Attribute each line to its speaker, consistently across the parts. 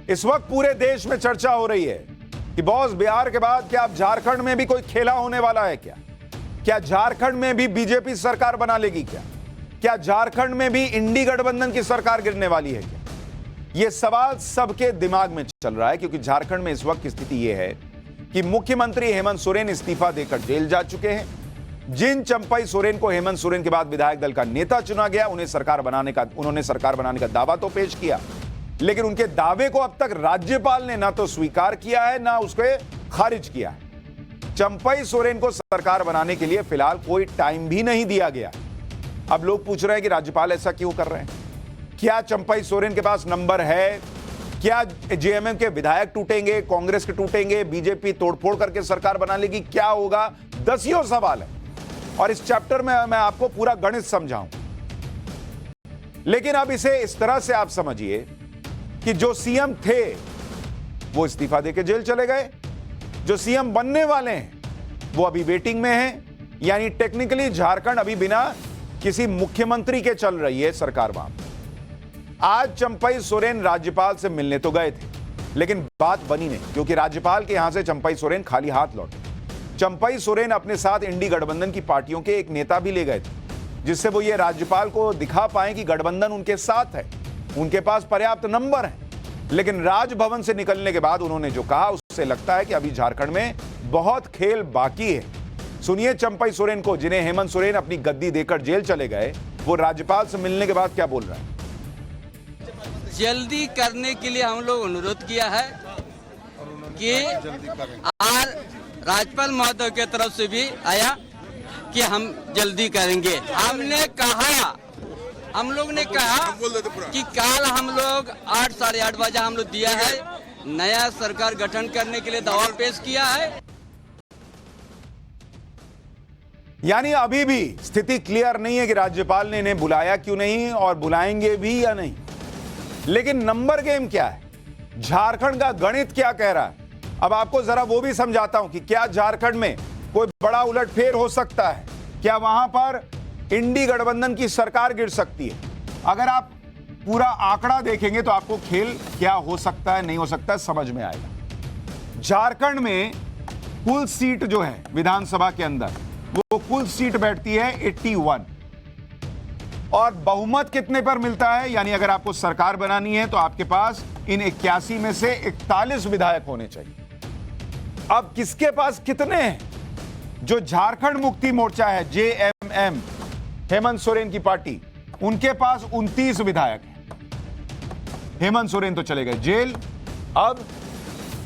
Speaker 1: इस वक्त पूरे देश में चर्चा हो रही है कि बॉस बिहार के बाद क्या अब झारखंड में भी कोई खेला होने वाला है क्या झारखंड में भी बीजेपी सरकार बना लेगी क्या झारखंड में भी इंडी गठबंधन की सरकार गिरने वाली है क्या? यह सवाल सबके दिमाग में चल रहा है, क्योंकि झारखंड में इस वक्त की स्थिति यह है कि मुख्यमंत्री हेमंत सोरेन इस्तीफा देकर जेल जा चुके हैं। जिन चंपई सोरेन को हेमंत सोरेन के बाद विधायक दल का नेता चुना गया, उन्होंने सरकार बनाने का दावा तो पेश किया, लेकिन उनके दावे को अब तक राज्यपाल ने ना तो स्वीकार किया है ना उसको खारिज किया है। चंपई सोरेन को सरकार बनाने के लिए फिलहाल कोई टाइम भी नहीं दिया गया। अब लोग पूछ रहे हैं कि राज्यपाल ऐसा क्यों कर रहे हैं? क्या चंपई सोरेन के पास नंबर है? क्या जेएमएम के विधायक टूटेंगे, कांग्रेस के टूटेंगे, बीजेपी तोड़फोड़ करके सरकार बना लेगी? क्या होगा? दसियों सवाल है और इस चैप्टर में मैं आपको पूरा गणित समझाऊं। लेकिन अब इसे इस तरह से आप समझिए कि जो सीएम थे वो इस्तीफा देके जेल चले गए, जो सीएम बनने वाले हैं वो अभी वेटिंग में हैं। यानी टेक्निकली झारखंड अभी बिना किसी मुख्यमंत्री के चल रही है सरकार वहां। आज चंपई सोरेन राज्यपाल से मिलने तो गए थे, लेकिन बात बनी नहीं, क्योंकि राज्यपाल के यहां से चंपई सोरेन खाली हाथ लौटे। चंपई सोरेन अपने साथ इंडी गठबंधन की पार्टियों के एक नेता भी ले गए थे, जिससे वो ये राज्यपाल को दिखा पाए कि गठबंधन उनके साथ है, उनके पास पर्याप्त नंबर है। लेकिन राजभवन से निकलने के बाद उन्होंने जो कहा, उससे लगता है कि अभी झारखंड में बहुत खेल बाकी है। सुनिए चंपई सोरेन को, जिन्हें हेमंत सोरेन अपनी गद्दी देकर जेल चले गए, वो राज्यपाल से मिलने के बाद क्या बोल रहे हैं।
Speaker 2: जल्दी करने के लिए हम लोग अनुरोध किया है कि और राज्यपाल महोदय की तरफ से भी आया कि हम जल्दी करेंगे। हम लोग ने कहा कि कल हम लोग 8 साढ़े 8 बजे हम लोग दिया है, नया सरकार गठन करने के लिए दावा पेश किया है।
Speaker 1: यानी अभी भी स्थिति क्लियर नहीं है कि राज्यपाल ने इन्हें बुलाया क्यों नहीं और बुलाएंगे भी या नहीं। लेकिन नंबर गेम क्या है, झारखंड का गणित क्या कह रहा है, अब आपको जरा वो भी समझाता हूं कि क्या झारखंड में कोई बड़ा उलटफेर हो सकता है, क्या वहां पर इंडी गठबंधन की सरकार गिर सकती है। अगर आप पूरा आंकड़ा देखेंगे तो आपको खेल क्या हो सकता है, नहीं हो सकता है, समझ में आएगा। झारखंड में कुल सीट जो है विधानसभा के अंदर, वो कुल सीट बैठती है 81 और बहुमत कितने पर मिलता है, यानी अगर आपको सरकार बनानी है तो आपके पास इन 81 में से 41 विधायक होने चाहिए। अब किसके पास कितने हैं? जो झारखंड मुक्ति मोर्चा है, जेएमएम, हेमंत सोरेन की पार्टी, उनके पास 29 विधायक हैं। हेमंत सोरेन तो चले गए जेल। अब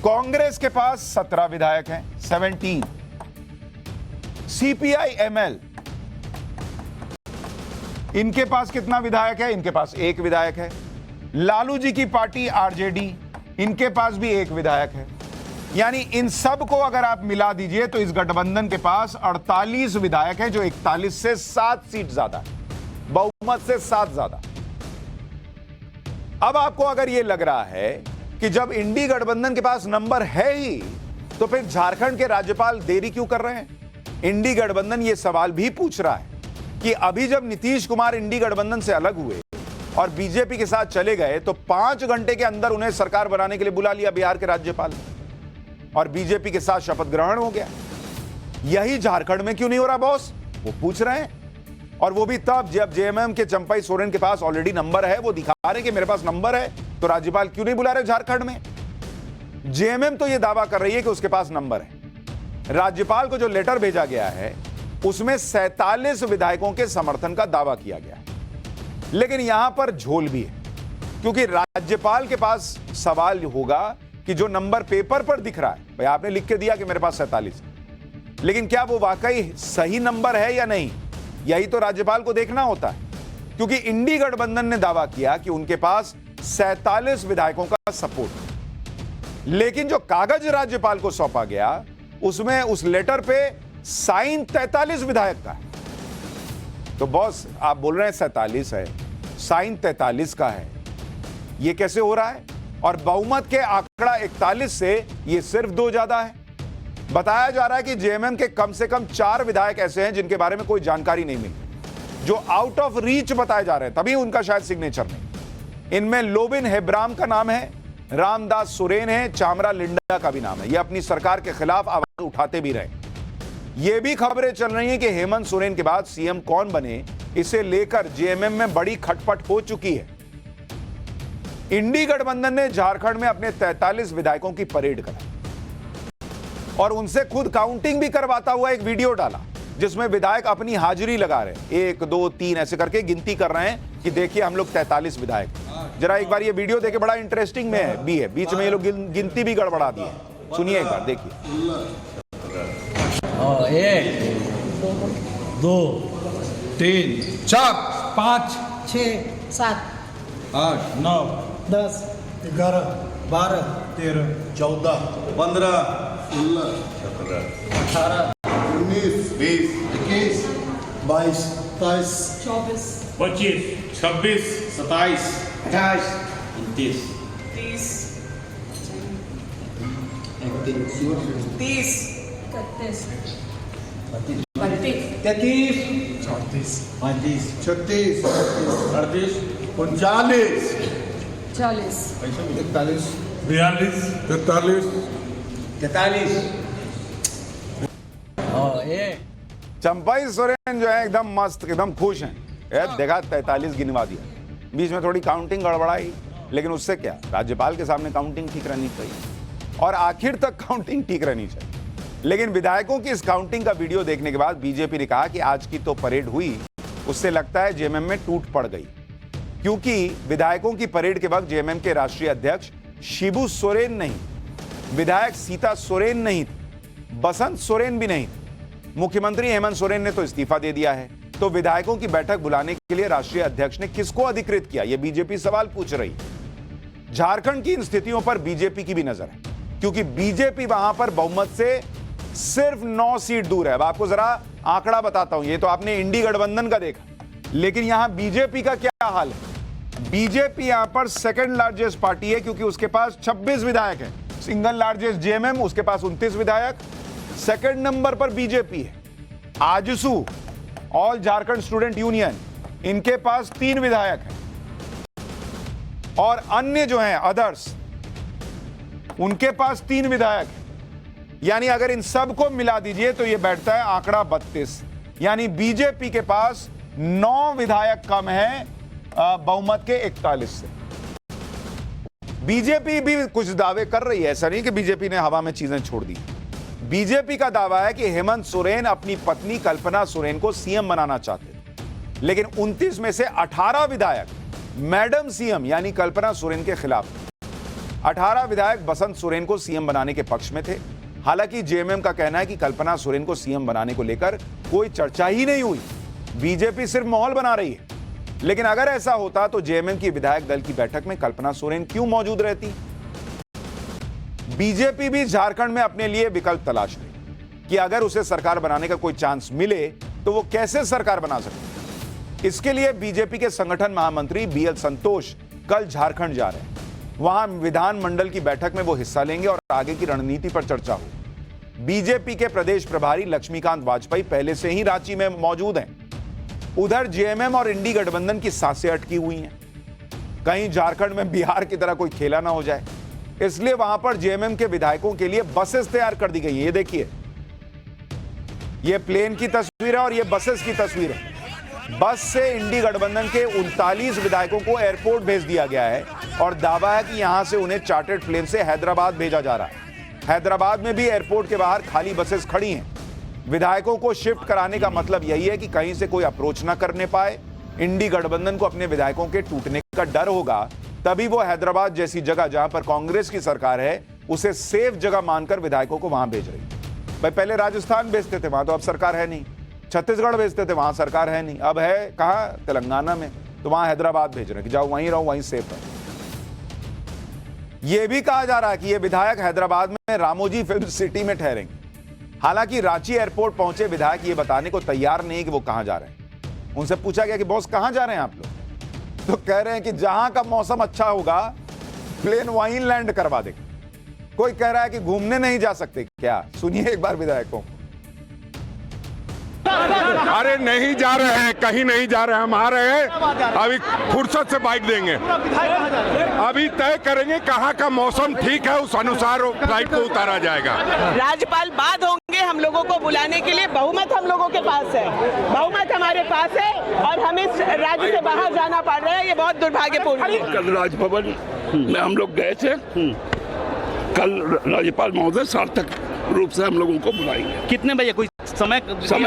Speaker 1: कांग्रेस के पास 17 विधायक हैं, 17। सीपीआई एमएल, इनके पास कितना विधायक है? इनके पास 1 विधायक है। लालू जी की पार्टी आरजेडी, इनके पास भी 1 विधायक है। यानी इन सब को अगर आप मिला दीजिए तो इस गठबंधन के पास 48 विधायक हैं, जो 41 से 7 सीट ज्यादा है, बहुमत से 7 ज्यादा। अब आपको अगर यह लग रहा है कि जब इंडी गठबंधन के पास नंबर है ही, तो फिर झारखंड के राज्यपाल देरी क्यों कर रहे हैं? इंडी गठबंधन यह सवाल भी पूछ रहा है कि अभी जब नीतीश कुमार इंडी गठबंधन से अलग हुए और बीजेपी के साथ चले गए, तो 5 घंटे के अंदर उन्हें सरकार बनाने के लिए बुला लिया बिहार के राज्यपाल और बीजेपी के साथ शपथ ग्रहण हो गया। यही झारखंड में क्यों नहीं हो रहा बॉस, वो पूछ रहे हैं। और वो भी तब जब जेएमएम के चंपई सोरेन के पास ऑलरेडी नंबर है, वो दिखा रहे कि मेरे पास नंबर है, तो राज्यपाल क्यों नहीं बुला रहे झारखंड में। जेएमएम तो ये दावा कर रही है कि उसके पास नंबर है। राज्यपाल को जो लेटर भेजा गया है उसमें 47 विधायकों के समर्थन का दावा किया गया है। लेकिन यहां पर झोल भी है, क्योंकि राज्यपाल के पास सवाल होगा कि जो नंबर पेपर पर दिख रहा है, भाई आपने लिख के दिया कि मेरे पास 47 है, लेकिन क्या वो वाकई सही नंबर है या नहीं, यही तो राज्यपाल को देखना होता है। क्योंकि इंडी गठबंधन ने दावा किया कि उनके पास 47 विधायकों का सपोर्ट, लेकिन जो कागज राज्यपाल को सौंपा गया उसमें उस लेटर पे साइन 43 विधायक का है। तो बॉस आप बोल रहे हैं 47 है, साइन 43 का है, ये कैसे हो रहा है? और बहुमत के आंकड़ा 41 से ये सिर्फ 2 ज्यादा है। बताया जा रहा है कि जेएमएम के कम से कम 4 विधायक ऐसे हैं जिनके बारे में कोई जानकारी नहीं मिली, जो आउट ऑफ रीच बताए जा रहे हैं, तभी उनका शायद सिग्नेचर नहीं। इनमें लोबिन हेब्राम का नाम है, रामदास सोरेन है, चामरा लिंडा का भी नाम है। ये अपनी सरकार के खिलाफ आवाज उठाते भी रहे। ये भी खबरें चल रही हैं कि हेमंत सोरेन के बाद सीएम कौन बने, इसे लेकर जेएमएम में बड़ी खटपट हो चुकी है। इंडी गठबंधन ने झारखंड में अपने 43 विधायकों की परेड कराई और उनसे खुद काउंटिंग भी करवाता हुआ एक वीडियो डाला, जिसमें विधायक अपनी हाजिरी लगा रहे, 1 2 3 ऐसे करके गिनती कर रहे हैं कि देखिए हम लोग 43 विधायक। जरा एक बार ये वीडियो देखे, बड़ा इंटरेस्टिंग में है, बीच में ये लोग गिनती भी गड़बड़ा दी है। सुनिए एक बार, देखिए।
Speaker 3: 1 2 3 4 5
Speaker 4: 6 7
Speaker 3: 8 9
Speaker 4: 10
Speaker 3: 11 12 13 14 15 16 17 19 20 21 22 23
Speaker 4: 24
Speaker 5: 25, 26, 27,
Speaker 3: 28
Speaker 5: 29.
Speaker 4: 30 30 31 32
Speaker 3: 33 34 36 38 39
Speaker 4: 40
Speaker 3: 41
Speaker 5: 42,
Speaker 3: 43 43
Speaker 1: चंपाई सोरेन जो है एकदम मस्त, एकदम खुश हैं। देखा 43 गिनवा दिया, बीच में थोड़ी काउंटिंग गड़बड़ाई, लेकिन उससे क्या, राज्यपाल के सामने काउंटिंग ठीक रहनी चाहिए और आखिर तक काउंटिंग ठीक रहनी चाहिए। लेकिन विधायकों की इस काउंटिंग का वीडियो देखने के बाद बीजेपी ने कहा कि आज की तो परेड हुई, उससे लगता है जेएमएम में टूट पड़ गई, क्योंकि विधायकों की परेड के वक्त जेएमएम के राष्ट्रीय अध्यक्ष शिबू सोरेन नहीं, विधायक सीता सोरेन नहीं, बसंत सोरेन भी नहीं, मुख्यमंत्री हेमंत सोरेन ने तो इस्तीफा दे दिया है। तो विधायकों की बैठक बुलाने के लिए राष्ट्रीय अध्यक्ष ने किसको अधिकृत किया, यह बीजेपी सवाल पूछ रही है। झारखंड की इन स्थितियों पर बीजेपी की भी नजर है, क्योंकि बीजेपी वहां पर बहुमत से सिर्फ 9 सीट दूर है। अब आपको जरा आंकड़ा बताता हूं, ये तो आपने इंडी गठबंधन का देखा, लेकिन यहां बीजेपी का क्या हाल है। बीजेपी यहां पर सेकंड लार्जेस्ट पार्टी है, क्योंकि उसके पास 26 विधायक हैं। सिंगल लार्जेस्ट जेएमएम, उसके पास 29 विधायक। सेकंड नंबर पर बीजेपी है। AJSU, all Jharkhand student union, इनके पास 3 विधायक हैं और अन्य जो हैं अदर्स, उनके पास 3 विधायक हैं। यानी अगर इन सबको मिला दीजिए तो यह बैठता है आंकड़ा 32, यानी बीजेपी के पास 9 विधायक कम है बहुमत के 41 से। बीजेपी भी कुछ दावे कर रही है, ऐसा नहीं कि बीजेपी ने हवा में चीजें छोड़ दी। बीजेपी का दावा है कि हेमंत सोरेन अपनी पत्नी कल्पना सोरेन को सीएम बनाना चाहते थे, लेकिन 29 में से 18 विधायक मैडम सीएम यानी कल्पना सोरेन के खिलाफ थे। 18 विधायक बसंत सोरेन को सीएम बनाने के पक्ष में थे। हालांकि जेएमएम का कहना है कि कल्पना सोरेन को सीएम बनाने को लेकर कोई चर्चा ही नहीं हुई, बीजेपी सिर्फ माहौल बना रही है। लेकिन अगर ऐसा होता तो जेएमएम की विधायक दल की बैठक में कल्पना सोरेन क्यों मौजूद रहती। बीजेपी भी झारखंड में अपने लिए विकल्प तलाश रही कि अगर उसे सरकार बनाने का कोई चांस मिले तो वो कैसे सरकार बना सकती। इसके लिए बीजेपी के संगठन महामंत्री बीएल संतोष कल झारखंड जा रहे हैं। वहां विधानमंडल की बैठक में वो हिस्सा लेंगे और आगे की रणनीति पर चर्चा होगी। बीजेपी के प्रदेश प्रभारी लक्ष्मीकांत वाजपेयी पहले से ही रांची में मौजूद हैं। उधर जेएमएम और इंडी गठबंधन की सांसें अटकी हुई हैं, कहीं झारखंड में बिहार की तरह कोई खेला ना हो जाए, इसलिए वहां पर जेएमएम के विधायकों के लिए बसेस तैयार कर दी गई है। ये देखिए, ये प्लेन की तस्वीर है और ये बसेस की तस्वीर है। बस से इंडी गठबंधन के 39 विधायकों को एयरपोर्ट भेज दिया गया है और दावा है कि यहां से उन्हें चार्टर्ड प्लेन से हैदराबाद भेजा जा रहा है। हैदराबाद में भी एयरपोर्ट के बाहर खाली बसेस खड़ी हैं। विधायकों को शिफ्ट कराने का मतलब यही है कि कहीं से कोई अप्रोच ना करने पाए। इंडी गठबंधन को अपने विधायकों के टूटने का डर होगा, तभी वो हैदराबाद जैसी जगह जहां पर कांग्रेस की सरकार है उसे सेफ जगह मानकर विधायकों को वहां भेज रही है। भाई पहले राजस्थान भेजते थे, वहां तो अब सरकार है नहीं। छत्तीसगढ़ भेजते थे, वहां सरकार है नहीं, अब है कहां, तेलंगाना में, तो वहां हैदराबाद भेज रहे हैं कि जाओ वहीं रहो, वहीं सेफ है। यह भी कहा जा रहा है कि ये विधायक हैदराबाद में रामोजी फिल्म सिटी में ठहरेंगे। हालांकि रांची एयरपोर्ट पहुंचे विधायक ये बताने को तैयार नहीं कि वो कहां जा रहे हैं। उनसे पूछा गया कि बॉस कहां जा रहे हैं आप लोग, तो कह रहे हैं कि जहां का मौसम अच्छा होगा प्लेन वहीं लैंड करवा देंगे। कोई कह रहा है कि घूमने नहीं जा सकते क्या, सुनिए एक बार विधायकों।
Speaker 6: अरे नहीं जा रहे हैं, कहीं नहीं जा रहे हैं, हम आ रहे हैं। अभी फुर्सत से बाइट देंगे, अभी तय करेंगे कहाँ का मौसम ठीक है, उस अनुसार फ्लाइट को उतारा जाएगा।
Speaker 7: राज्यपाल बाद होंगे हम लोगों को बुलाने के लिए, बहुमत हम लोगों के पास है, बहुमत हमारे पास है और हमें इस राज्य से बाहर जाना पड़ रहा है, ये बहुत दुर्भाग्यपूर्ण है।
Speaker 8: कल राजभवन में हम लोग गए थे, कल राज्यपाल महोदय सार्थक रूप से हम लोगों को बुलाएंगे।
Speaker 9: कितने बजे, कोई समय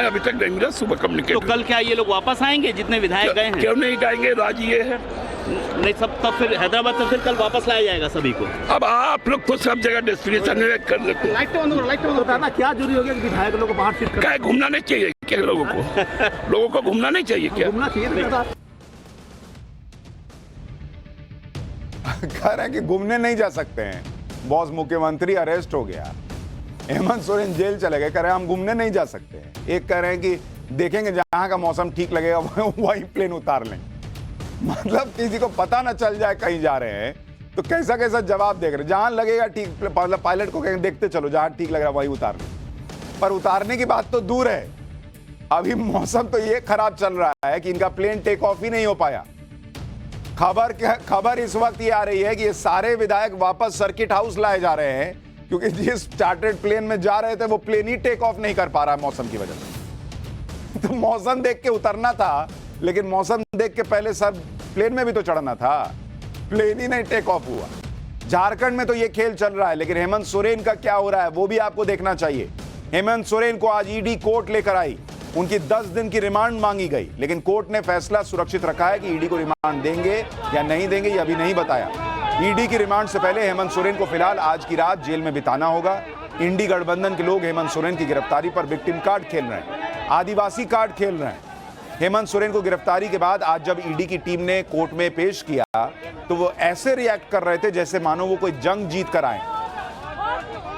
Speaker 8: अभी तक नहीं मिला, सुबह कम्युनिकेट।
Speaker 9: तो कल क्या ये लोग वापस आएंगे जितने विधायक गए हैं?
Speaker 8: क्यों नहीं आएंगे, राज्य ये है।
Speaker 9: नहीं सब, तब फिर हैदराबाद से फिर कल वापस लाया जाएगा सभी को।
Speaker 8: अब आप लोग तो सब जगह डेस्टिनेशन कर लेते हैं।
Speaker 9: क्या जरूरी हो गया विधायक लोगों को बाहर शिफ्ट
Speaker 8: क्या घूमना नहीं चाहिए क्या लोगों को घूमना नहीं चाहिए क्या?
Speaker 1: कह रहे हैं कि घूमने नहीं जा सकते हैं, बॉस मुख्यमंत्री अरेस्ट हो गया, हेमंत सोरेन जेल चले गए, कह रहे हैं हम घूमने नहीं जा सकते हैं। एक कह रहे हैं कि देखेंगे जहां का मौसम ठीक लगेगा वहीं प्लेन उतार लें। मतलब किसी को पता ना चल जाए कहीं जा रहे हैं तो कैसा कैसा जवाब देख रहे, जहां लगेगा ठीक, पायलट को कहेंगे देखते चलो जहां ठीक लग रहा है वहीं उतार लें। पर उतारने की बात तो दूर है, अभी मौसम तो ये खराब चल रहा है कि इनका प्लेन टेक ऑफ ही नहीं हो पाया। खबर इस वक्त ये आ रही है कि ये सारे विधायक वापस सर्किट हाउस लाए जा रहे हैं क्योंकि जिस चार्टर्ड प्लेन में जा रहे थे वो प्लेन ही टेक ऑफ नहीं कर पा रहा मौसम की वजह से। तो मौसम देख के उतरना था, लेकिन मौसम देख के पहले सब प्लेन में भी तो चढ़ना था, प्लेन ही नहीं टेक ऑफ हुआ। झारखंड में तो ये खेल चल रहा है, लेकिन हेमंत सोरेन का क्या हो रहा है वो भी आपको देखना चाहिए। हेमंत सोरेन को आज ईडी कोर्ट लेकर आई, उनकी 10 दिन की रिमांड मांगी गई, लेकिन कोर्ट ने फैसला सुरक्षित रखा है कि ईडी को रिमांड देंगे या नहीं देंगे, ये अभी नहीं बताया। ईडी की रिमांड से पहले हेमंत सोरेन को फिलहाल आज की रात जेल में बिताना होगा। इंडी गठबंधन के लोग हेमंत सोरेन की गिरफ्तारी पर विक्टिम कार्ड खेल रहे हैं, आदिवासी कार्ड खेल रहे हैं। हेमंत सोरेन को गिरफ्तारी के बाद आज जब ईडी की टीम ने कोर्ट में पेश किया तो वो ऐसे रिएक्ट कर रहे थे जैसे मानो वो कोई जंग जीत कर आए।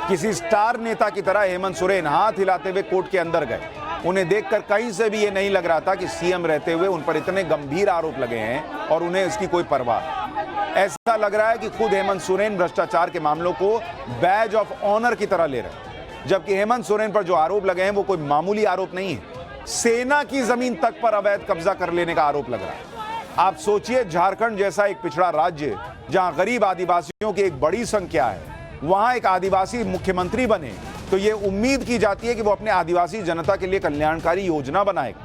Speaker 1: किसी स्टार नेता की तरह हेमंत सोरेन हाथ हिलाते हुए कोर्ट के अंदर गए। उन्हें देखकर कहीं से भी ये नहीं लग रहा था कि सीएम रहते हुए उन पर इतने गंभीर आरोप लगे हैं और उन्हें इसकी कोई परवाह। ऐसा लग रहा है कि खुद हेमंत सोरेन भ्रष्टाचार के मामलों को बैज ऑफ ऑनर की तरह ले रहे हैं, जबकि हेमंत सोरेन पर जो आरोप लगे हैं वो कोई मामूली आरोप नहीं है। सेना की जमीन तक पर अवैध कब्जा कर लेने का आरोप लग रहा है। आप सोचिए, झारखंड जैसा एक पिछड़ा राज्य जहां गरीब आदिवासियों की एक बड़ी संख्या है, वहां एक आदिवासी मुख्यमंत्री बने तो ये उम्मीद की जाती है कि वो अपने आदिवासी जनता के लिए कल्याणकारी योजना बनाएगा।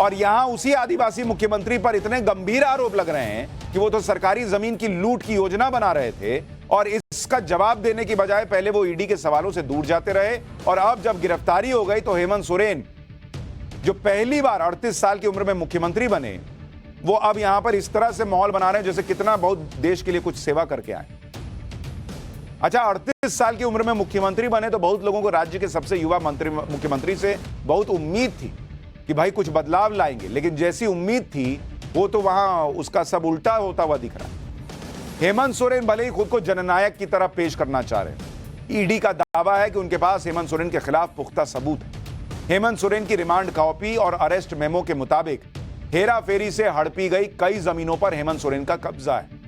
Speaker 1: और यहां उसी आदिवासी मुख्यमंत्री पर इतने गंभीर आरोप लग रहे हैं कि वो तो सरकारी जमीन की लूट की योजना बना रहे थे, और इसका जवाब देने की बजाय पहले वो ईडी के सवालों से दूर जाते रहे। और अब जब गिरफ्तारी हो गई तो हेमंत सोरेन, जो पहली बार 38 साल की उम्र में मुख्यमंत्री बने, वो अब यहां पर इस तरह से माहौल बना रहे हैं जैसे कितना बहुत देश के लिए कुछ सेवा करके आए। अच्छा, 38 साल की उम्र में मुख्यमंत्री बने तो बहुत लोगों को राज्य के सबसे युवा मुख्यमंत्री से बहुत उम्मीद थी कि भाई कुछ बदलाव लाएंगे, लेकिन जैसी उम्मीद थी वो तो वहां उसका सब उल्टा होता हुआ दिख रहा है। हेमंत सोरेन भले ही खुद को जननायक की तरह पेश करना चाह रहे हैं, ईडी का दावा है कि उनके पास हेमंत सोरेन के खिलाफ पुख्ता सबूत है। हेमंत सोरेन की रिमांड कॉपी और अरेस्ट मेमो के मुताबिक हेरा फेरी से हड़पी गई कई जमीनों पर हेमंत सोरेन का कब्जा है।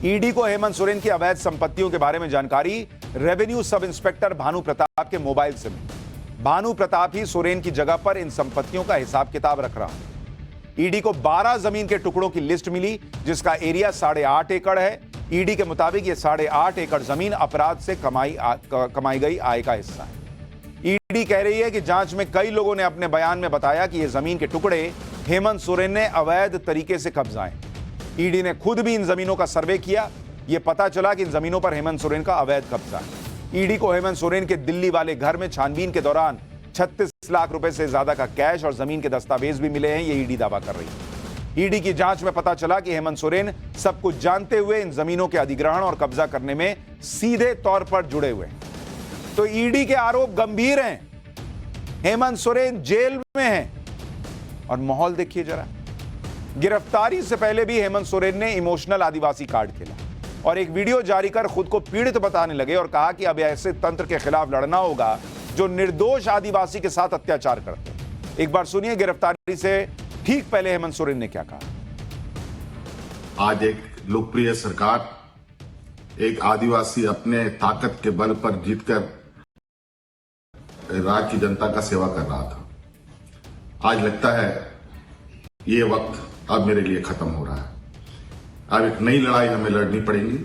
Speaker 1: ईडी को हेमंत सोरेन की अवैध संपत्तियों के बारे में जानकारी revenue sub inspector Bhanu Pratap के मोबाइल से मिली। भानु प्रताप ही सोरेन की जगह पर इन संपत्तियों का हिसाब किताब रख रहा है। ईडी को 12 जमीन के टुकड़ों की लिस्ट मिली जिसका एरिया 8.5 एकड़ है। ईडी के मुताबिक ये 8.5 एकड़ जमीन अपराध से कमाई गई आय का हिस्सा है। ईडी कह रही है कि जांच में कई लोगों ने अपने बयान में बताया कि ये जमीन के टुकड़े हेमंत सोरेन ने अवैध तरीके से कब्जाए। ईडी ने खुद भी इन जमीनों का सर्वे किया, ये पता चला कि इन जमीनों पर हेमंत सोरेन का अवैध कब्जा है। ईडी को हेमंत सोरेन के दिल्ली वाले घर में छानबीन के दौरान 36 लाख रुपए से ज्यादा का कैश और जमीन के दस्तावेज भी मिले हैं, ये ईडी दावा कर रही है। ईडी की जांच में पता चला कि हेमंत सोरेन सब कुछ जानते हुए इन जमीनों के अधिग्रहण और कब्जा करने में सीधे तौर पर जुड़े हुए हैं। तो ईडी के आरोप गंभीर हैं, हेमंत सोरेन जेल में हैं, और माहौल देखिए जरा। गिरफ्तारी से पहले भी हेमंत सोरेन ने इमोशनल आदिवासी कार्ड खेला और एक वीडियो जारी कर खुद को पीड़ित बताने लगे और कहा कि अब ऐसे तंत्र के खिलाफ लड़ना होगा जो निर्दोष आदिवासी के साथ अत्याचार करते हैं। एक बार सुनिए गिरफ्तारी से ठीक पहले हेमंत सोरेन ने क्या कहा।
Speaker 10: आज एक लोकप्रिय सरकार, एक आदिवासी अपने ताकत के बल पर जीतकर राज्य की जनता का सेवा कर रहा था। आज लगता है ये वक्त अब मेरे लिए खत्म हो रहा है। अब एक नई लड़ाई हमें लड़नी पड़ेगी,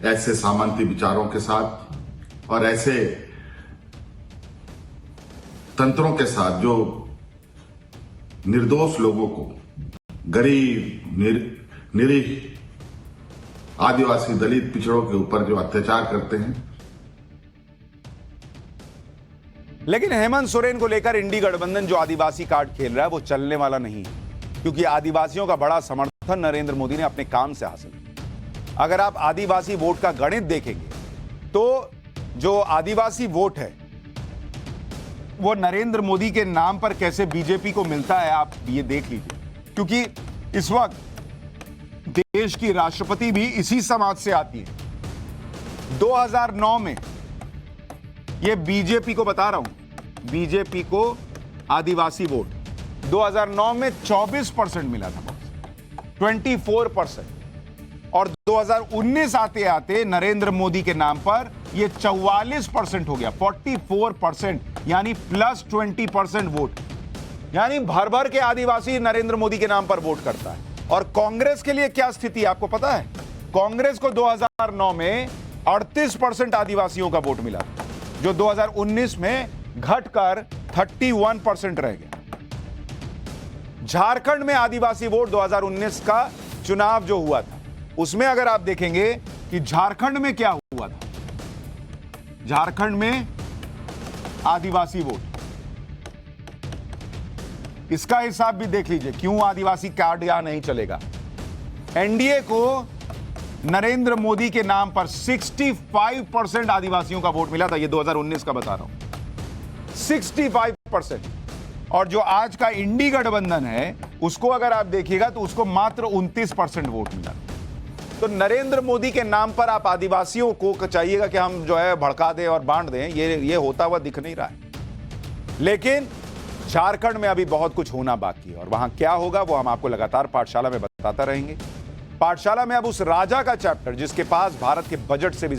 Speaker 10: ऐसे सामंती विचारों के साथ और ऐसे तंत्रों के साथ जो निर्दोष लोगों को, गरीब, निरीह आदिवासी, दलित, पिछड़ों के ऊपर जो अत्याचार करते हैं।
Speaker 1: लेकिन हेमंत सोरेन को लेकर इंडी गठबंधन जो आदिवासी कार्ड खेल रहा है वो चलने वाला नहीं है, क्योंकि आदिवासियों का बड़ा समर्थन नरेंद्र मोदी ने अपने काम से हासिल किया। अगर आप आदिवासी वोट का गणित देखेंगे तो जो आदिवासी वोट है वो नरेंद्र मोदी के नाम पर कैसे बीजेपी को मिलता है, आप ये देख लीजिए। क्योंकि इस वक्त देश की राष्ट्रपति भी इसी समाज से आती है। 2009 में ये बीजेपी को बता रहा हूं, बीजेपी को आदिवासी वोट 2009 में 24% मिला था, 24%। और 2019 आते आते नरेंद्र मोदी के नाम पर ये 44% हो गया, 44%, यानी प्लस 20% वोट। यानी भर भर के आदिवासी नरेंद्र मोदी के नाम पर वोट करता है। और कांग्रेस के लिए क्या स्थिति है आपको पता है? कांग्रेस को 2009 में 38% आदिवासियों का वोट मिला, जो 2019 में घटकर 31% रह गया। झारखंड में आदिवासी वोट 2019 का चुनाव जो हुआ था, उसमें अगर आप देखेंगे कि झारखंड में क्या हुआ था, झारखंड में आदिवासी वोट, इसका हिसाब भी देख लीजिए, क्यों आदिवासी कार्ड यहां नहीं चलेगा। एनडीए को नरेंद्र मोदी के नाम पर 65% आदिवासियों का वोट मिला था, ये 2019 का बता रहा हूं, 65%। और जो आज का इंडी गठबंधन है उसको अगर आप देखिएगा तो उसको मात्र 29% वोट मिला। तो नरेंद्र मोदी के नाम पर आप आदिवासियों को चाहिएगा कि हम जो है भड़का दें और बांट दें, ये होता हुआ दिख नहीं रहा है। लेकिन झारखंड में अभी बहुत कुछ होना बाकी है, और वहां क्या होगा वो हम आपको लगातार पाठशाला में बताता रहेंगे। पाठशाला में अब उस राजा का चैप्टर जिसके पास भारत के बजट से भी